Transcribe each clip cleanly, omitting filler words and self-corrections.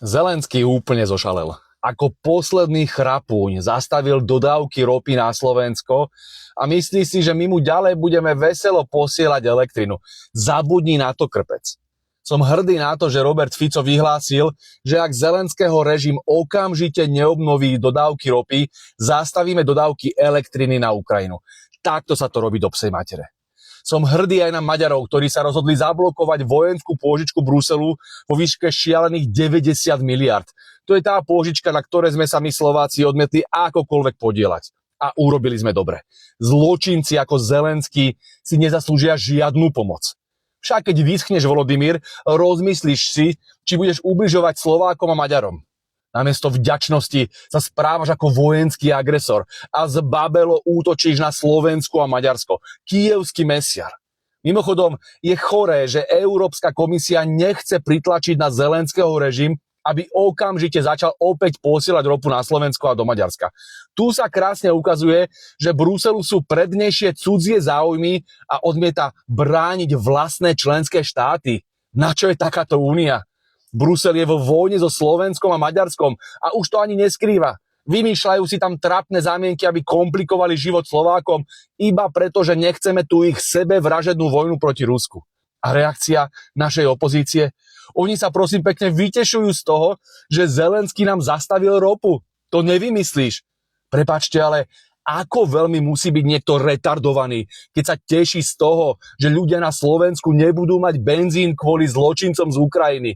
Zelenský úplne zošalel. Ako posledný chrapúň zastavil dodávky ropy na Slovensko a myslí si, že my mu ďalej budeme veselo posielať elektrinu. Zabudni na to, krpec. Som hrdý na to, že Robert Fico vyhlásil, že ak Zelenského režim okamžite neobnoví dodávky ropy, zastavíme dodávky elektriny na Ukrajinu. Takto sa to robí do psej matere. Som hrdý aj na Maďarov, ktorí sa rozhodli zablokovať vojenskú pôžičku Bruselu vo výške šialených 90 miliard. To je tá pôžička, na ktoré sme sa my Slováci odmietli akokoľvek podieľať. A urobili sme dobre. Zločinci ako Zelenský si nezaslúžia žiadnu pomoc. Však keď vyschneš, Volodymyr, rozmyslíš si, či budeš ubližovať Slovákom a Maďarom. Namiesto vďačnosti sa správaš ako vojenský agresor a zbabelo útočíš na Slovensko a Maďarsko. Kyjevský mesiar. Mimochodom, je choré, že Európska komisia nechce pritlačiť na Zelenského režim, aby okamžite začal opäť posielať ropu na Slovensko a do Maďarska. Tu sa krásne ukazuje, že Bruselu sú prednejšie cudzie záujmy a odmieta brániť vlastné členské štáty. Na čo je takáto únia? Brusel je vo vojne so Slovenskom a Maďarskom a už to ani neskrýva. Vymýšľajú si tam trápne zámienky, aby komplikovali život Slovákom iba preto, že nechceme tu ich sebevražednú vojnu proti Rusku. A reakcia našej opozície? Oni sa prosím pekne vytešujú z toho, že Zelenský nám zastavil ropu. To nevymyslíš. Prepáčte, ale ako veľmi musí byť niekto retardovaný, keď sa teší z toho, že ľudia na Slovensku nebudú mať benzín kvôli zločincom z Ukrajiny.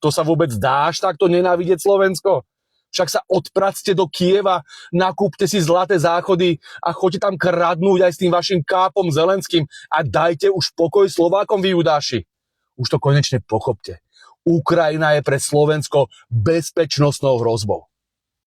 To sa vôbec dáš takto nenávidieť Slovensko? Však sa odpracte do Kyjeva, nakúpte si zlaté záchody a choďte tam kradnúť aj s tým vašim kápom Zelenským a dajte už pokoj Slovákom, vy judáši. Už to konečne pochopte. Ukrajina je pre Slovensko bezpečnostnou hrozbou.